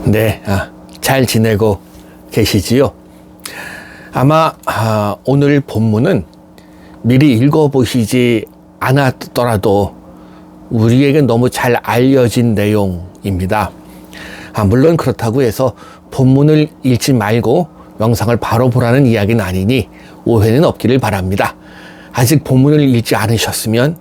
네, 잘 지내고 계시지요? 아마 오늘 본문은 미리 읽어보시지 않았더라도 우리에게 너무 잘 알려진 내용입니다. 물론 그렇다고 해서 본문을 읽지 말고 영상을 바로 보라는 이야기는 아니니 오해는 없기를 바랍니다. 아직 본문을 읽지 않으셨으면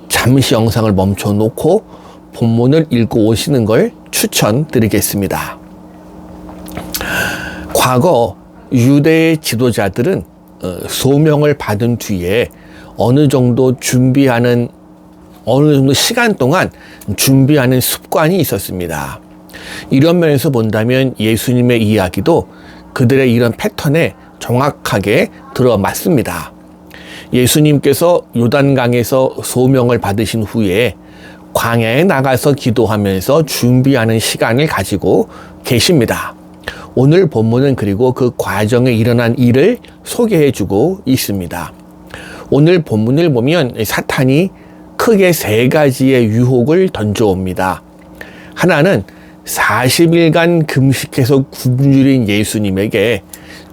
잠시 영상을 멈춰놓고 본문을 읽고 오시는 걸 추천드리겠습니다. 과거 유대의 지도자들은 소명을 받은 뒤에 어느 정도 시간 동안 준비하는 습관이 있었습니다. 이런 면에서 본다면 예수님의 이야기도 그들의 이런 패턴에 정확하게 들어맞습니다. 예수님께서 요단강에서 소명을 받으신 후에 광야에 나가서 기도하면서 준비하는 시간을 가지고 계십니다. 오늘 본문은 그리고 그 과정에 일어난 일을 소개해주고 있습니다. 오늘 본문을 보면 사탄이 크게 세 가지의 유혹을 던져옵니다. 하나는 40일간 금식해서 굶주린 예수님에게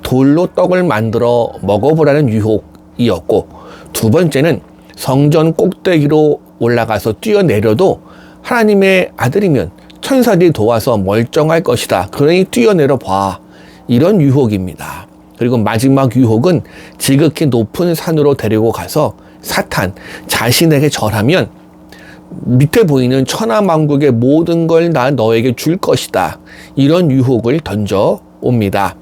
돌로 떡을 만들어 먹어보라는 유혹이었고, 두 번째는 성전 꼭대기로 올라가서 뛰어내려도 하나님의 아들이면 천사들이 도와서 멀쩡할 것이다. 그러니 뛰어내려 봐. 이런 유혹입니다. 그리고 마지막 유혹은 지극히 높은 산으로 데리고 가서 사탄 자신에게 절하면 밑에 보이는 천하만국의 모든 걸 다 너에게 줄 것이다. 이런 유혹을 던져 옵니다.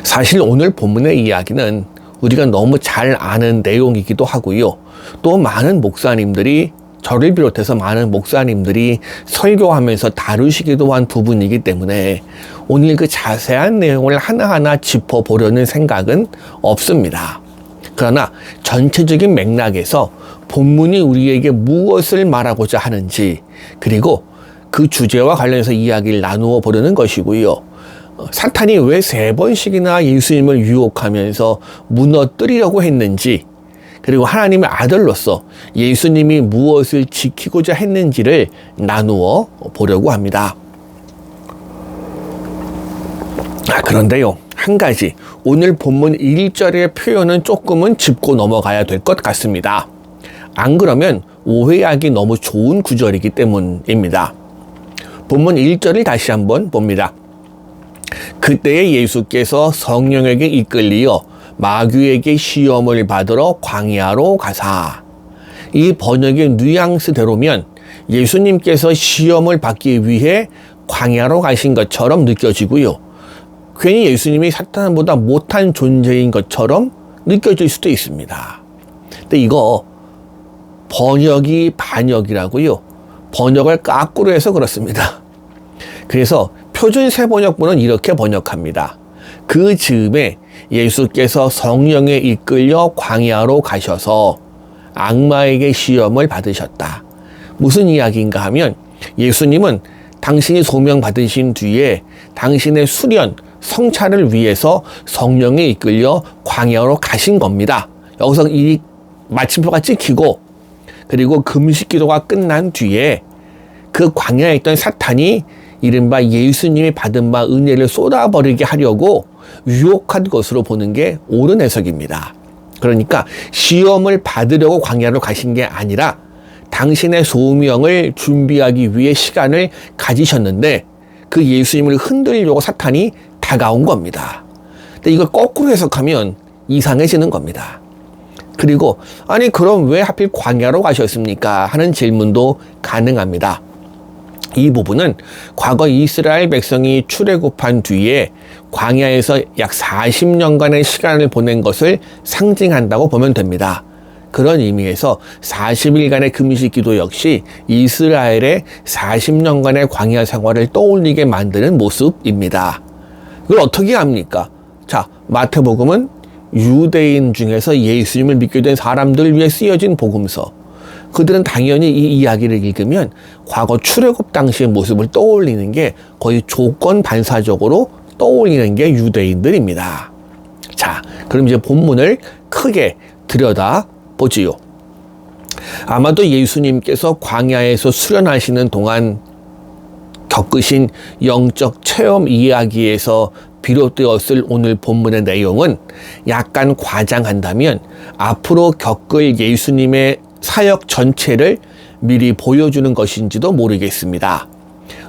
사실 오늘 본문의 이야기는 우리가 너무 잘 아는 내용이기도 하고요. 또 많은 목사님들이, 저를 비롯해서 많은 목사님들이 설교하면서 다루시기도 한 부분이기 때문에 오늘 그 자세한 내용을 하나하나 짚어보려는 생각은 없습니다. 그러나 전체적인 맥락에서 본문이 우리에게 무엇을 말하고자 하는지, 그리고 그 주제와 관련해서 이야기를 나누어 보려는 것이고요. 사탄이 왜 3번씩이나 예수님을 유혹하면서 무너뜨리려고 했는지, 그리고 하나님의 아들로서 예수님이 무엇을 지키고자 했는지를 나누어 보려고 합니다. 그런데요, 한 가지 오늘 본문 1절의 표현은 조금은 짚고 넘어가야 될 것 같습니다. 안 그러면 오해하기 너무 좋은 구절이기 때문입니다. 본문 1절을 다시 한번 봅니다. 그때에 예수께서 성령에게 이끌리어 마귀에게 시험을 받으러 광야로 가사. 이 번역의 뉘앙스대로면 예수님께서 시험을 받기 위해 광야로 가신 것처럼 느껴지고요. 괜히 예수님이 사탄보다 못한 존재인 것처럼 느껴질 수도 있습니다. 근데 이거 번역이 반역이라고요. 번역을 까꾸로 해서 그렇습니다. 그래서 표준 새번역본은 이렇게 번역합니다. 그 즈음에 예수께서 성령에 이끌려 광야로 가셔서 악마에게 시험을 받으셨다. 무슨 이야기인가 하면 예수님은 당신이 소명받으신 뒤에 당신의 수련, 성찰을 위해서 성령에 이끌려 광야로 가신 겁니다. 여기서 이 마침표가 찍히고, 그리고 금식 기도가 끝난 뒤에 그 광야에 있던 사탄이 이른바 예수님이 받은 바 은혜를 쏟아버리게 하려고 유혹한 것으로 보는 게 옳은 해석입니다. 그러니까 시험을 받으려고 광야로 가신 게 아니라 당신의 소명을 준비하기 위해 시간을 가지셨는데 그 예수님을 흔들려고 사탄이 다가온 겁니다. 근데 이걸 거꾸로 해석하면 이상해지는 겁니다. 그리고 아니 그럼 왜 하필 광야로 가셨습니까? 하는 질문도 가능합니다. 이 부분은 과거 이스라엘 백성이 출애굽한 뒤에 광야에서 약 40년간의 시간을 보낸 것을 상징한다고 보면 됩니다. 그런 의미에서 40일간의 금식 기도 역시 이스라엘의 40년간의 광야 생활을 떠올리게 만드는 모습입니다. 이걸 어떻게 합니까? 자, 마태복음은 유대인 중에서 예수님을 믿게 된 사람들을 위해 쓰여진 복음서. 그들은 당연히 이 이야기를 읽으면 과거 출애굽 당시의 모습을 떠올리는 게 거의 조건 반사적으로 떠올리는 게 유대인들입니다. 자, 그럼 이제 본문을 크게 들여다 보지요. 아마도 예수님께서 광야에서 수련하시는 동안 겪으신 영적 체험 이야기에서 비롯되었을 오늘 본문의 내용은 약간 과장한다면 앞으로 겪을 예수님의 사역 전체를 미리 보여주는 것인지도 모르겠습니다.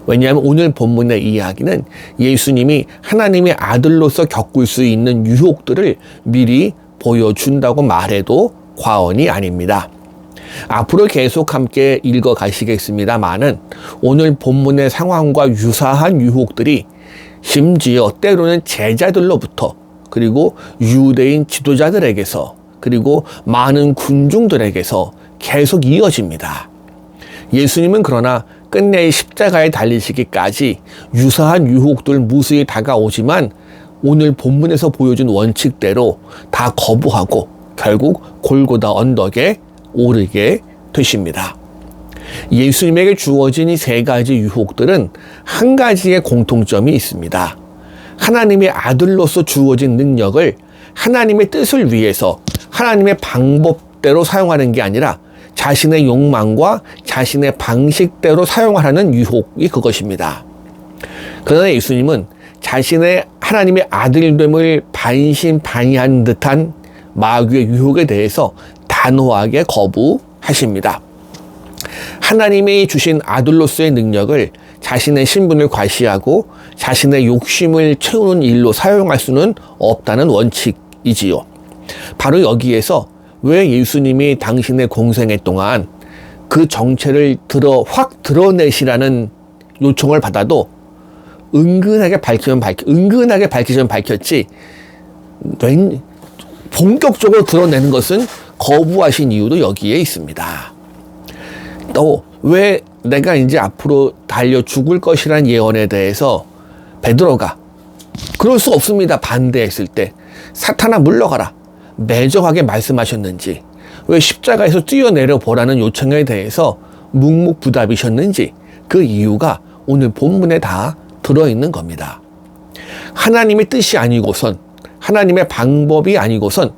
왜냐하면 오늘 본문의 이야기는 예수님이 하나님의 아들로서 겪을 수 있는 유혹들을 미리 보여준다고 말해도 과언이 아닙니다. 앞으로 계속 함께 읽어 가시겠습니다만은 오늘 본문의 상황과 유사한 유혹들이 심지어 때로는 제자들로부터 그리고 유대인 지도자들에게서 그리고 많은 군중들에게서 계속 이어집니다. 예수님은 그러나 끝내 십자가에 달리시기까지 유사한 유혹들 무수히 다가오지만 오늘 본문에서 보여준 원칙대로 다 거부하고 결국 골고다 언덕에 오르게 되십니다. 예수님에게 주어진 이 세 가지 유혹들은 한 가지의 공통점이 있습니다. 하나님의 아들로서 주어진 능력을 하나님의 뜻을 위해서 하나님의 방법대로 사용하는 게 아니라 자신의 욕망과 자신의 방식대로 사용하라는 유혹이 그것입니다. 그러나 예수님은 자신의 하나님의 아들됨을 반신반의한 듯한 마귀의 유혹에 대해서 단호하게 거부하십니다. 하나님이 주신 아들로서의 능력을 자신의 신분을 과시하고 자신의 욕심을 채우는 일로 사용할 수는 없다는 원칙이지요. 바로 여기에서 왜 예수님이 당신의 공생애 동안 그 정체를 확 드러내시라는 요청을 받아도 은근하게 밝히면 밝혔지 본격적으로 드러내는 것은 거부하신 이유도 여기에 있습니다. 또 왜 내가 이제 앞으로 달려 죽을 것이란 예언에 대해서 베드로가 그럴 수 없습니다 반대했을 때 사탄아 물러가라 매정하게 말씀하셨는지, 왜 십자가에서 뛰어내려 보라는 요청에 대해서 묵묵부답이셨는지, 그 이유가 오늘 본문에 다 들어있는 겁니다. 하나님의 뜻이 아니고선, 하나님의 방법이 아니고선,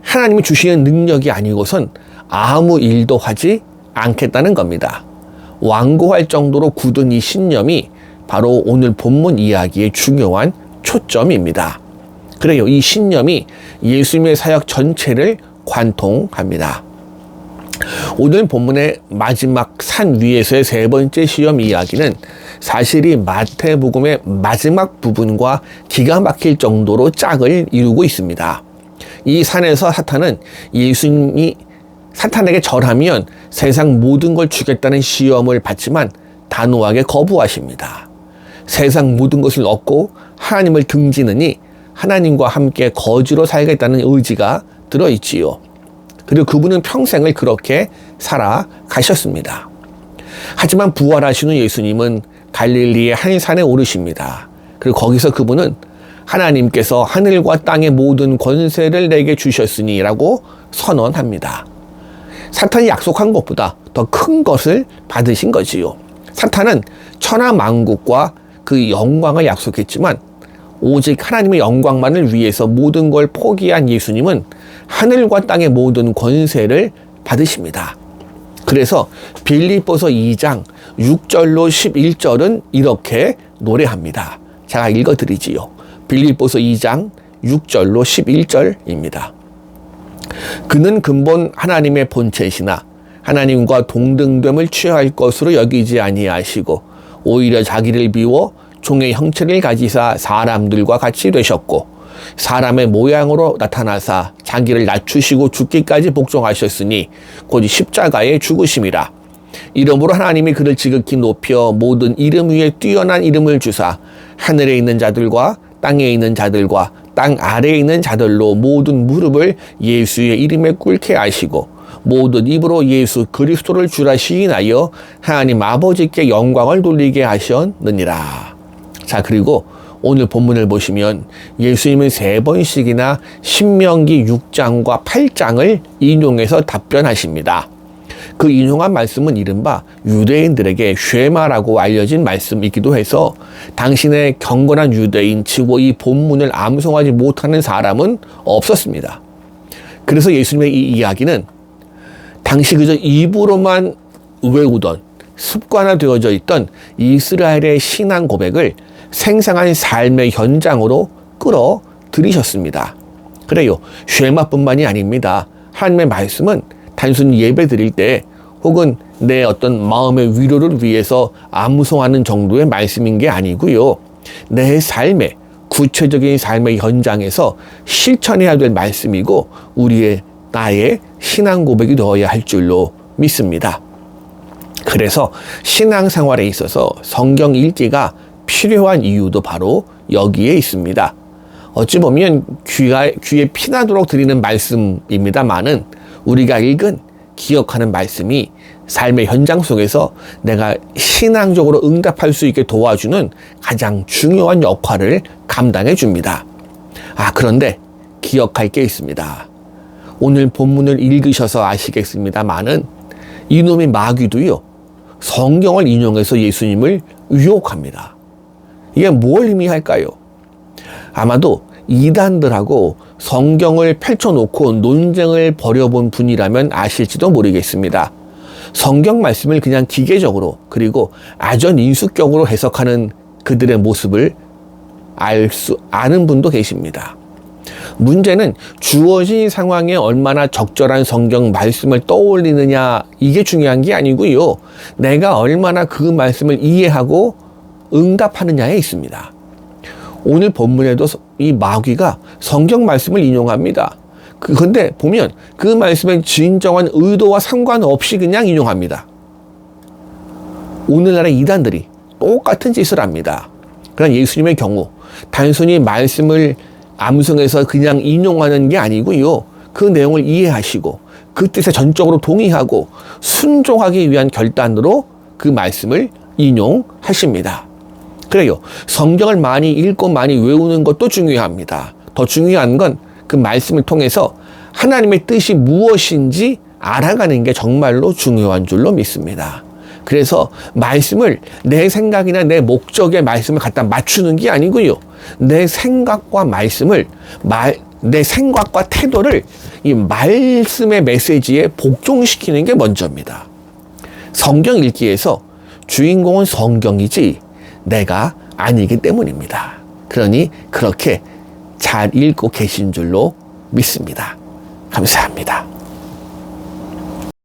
하나님이 주시는 능력이 아니고선 아무 일도 하지 않겠다는 겁니다. 완고할 정도로 굳은 이 신념이 바로 오늘 본문 이야기의 중요한 초점입니다. 그래요. 이 신념이 예수님의 사역 전체를 관통합니다. 오늘 본문의 마지막 산 위에서의 세 번째 시험 이야기는 사실이 마태복음의 마지막 부분과 기가 막힐 정도로 짝을 이루고 있습니다. 이 산에서 사탄은 예수님이 사탄에게 절하면 세상 모든 걸 주겠다는 시험을 받지만 단호하게 거부하십니다. 세상 모든 것을 얻고 하나님을 등지느니 하나님과 함께 거지로 살겠다는 의지가 들어있지요. 그리고 그분은 평생을 그렇게 살아가셨습니다. 하지만 부활하신 후 예수님은 갈릴리의 한 산에 오르십니다. 그리고 거기서 그분은 하나님께서 하늘과 땅의 모든 권세를 내게 주셨으니 라고 선언합니다. 사탄이 약속한 것보다 더 큰 것을 받으신 거지요. 사탄은 천하만국과 그 영광을 약속했지만 오직 하나님의 영광만을 위해서 모든 걸 포기한 예수님은 하늘과 땅의 모든 권세를 받으십니다. 그래서 빌립보서 2장 6절로 11절은 이렇게 노래합니다. 제가 읽어드리지요. 빌립보서 2장 6절로 11절입니다. 그는 근본 하나님의 본체시나 하나님과 동등됨을 취할 것으로 여기지 아니하시고 오히려 자기를 비워 종의 형체를 가지사 사람들과 같이 되셨고 사람의 모양으로 나타나사 자기를 낮추시고 죽기까지 복종하셨으니 곧 십자가에 죽으심이라. 이러므로 하나님이 그를 지극히 높여 모든 이름 위에 뛰어난 이름을 주사 하늘에 있는 자들과 땅에 있는 자들과 땅 아래에 있는 자들로 모든 무릎을 예수의 이름에 꿇게 하시고 모든 입으로 예수 그리스도를 주라 시인하여 하나님 아버지께 영광을 돌리게 하셨느니라. 자, 그리고 오늘 본문을 보시면 예수님은 3번씩이나 신명기 6장과 8장을 인용해서 답변하십니다. 그 인용한 말씀은 이른바 유대인들에게 쉐마라고 알려진 말씀이기도 해서 당신의 경건한 유대인, 즉 이 본문을 암송하지 못하는 사람은 없었습니다. 그래서 예수님의 이 이야기는 당시 그저 입으로만 외우던 습관화되어져 있던 이스라엘의 신앙 고백을 생생한 삶의 현장으로 끌어들이셨습니다. 그래요. 쉐마뿐만이 아닙니다. 하나님의 말씀은 단순히 예배 드릴 때 혹은 내 어떤 마음의 위로를 위해서 암송하는 정도의 말씀인 게 아니고요. 내 삶의 구체적인 삶의 현장에서 실천해야 될 말씀이고 나의 신앙 고백이 되어야 할 줄로 믿습니다. 그래서 신앙생활에 있어서 성경 읽기가 필요한 이유도 바로 여기에 있습니다. 어찌 보면 귀에 피나도록 드리는 말씀입니다만은 우리가 읽은 기억하는 말씀이 삶의 현장 속에서 내가 신앙적으로 응답할 수 있게 도와주는 가장 중요한 역할을 감당해 줍니다. 그런데 기억할 게 있습니다. 오늘 본문을 읽으셔서 아시겠습니다만은 이놈의 마귀도요, 성경을 인용해서 예수님을 유혹합니다. 이게 뭘 의미할까요? 아마도 이단들하고 성경을 펼쳐놓고 논쟁을 벌여본 분이라면 아실지도 모르겠습니다. 성경 말씀을 그냥 기계적으로 그리고 아전인수격으로 해석하는 그들의 모습을 아는 분도 계십니다. 문제는 주어진 상황에 얼마나 적절한 성경 말씀을 떠올리느냐, 이게 중요한 게 아니고요. 내가 얼마나 그 말씀을 이해하고 응답하느냐에 있습니다. 오늘 본문에도 이 마귀가 성경 말씀을 인용합니다. 그런데 보면 그 말씀의 진정한 의도와 상관없이 그냥 인용합니다. 오늘날의 이단들이 똑같은 짓을 합니다. 그러나 예수님의 경우 단순히 말씀을 암송해서 그냥 인용하는 게 아니고요. 그 내용을 이해하시고 그 뜻에 전적으로 동의하고 순종하기 위한 결단으로 그 말씀을 인용하십니다. 그래요. 성경을 많이 읽고 많이 외우는 것도 중요합니다. 더 중요한 건 그 말씀을 통해서 하나님의 뜻이 무엇인지 알아가는 게 정말로 중요한 줄로 믿습니다. 그래서 말씀을 내 생각이나 내 목적의 말씀을 갖다 맞추는 게 아니고요. 내 생각과 내 생각과 태도를 이 말씀의 메시지에 복종시키는 게 먼저입니다. 성경 읽기에서 주인공은 성경이지 내가 아니기 때문입니다. 그러니 그렇게 잘 읽고 계신 줄로 믿습니다. 감사합니다.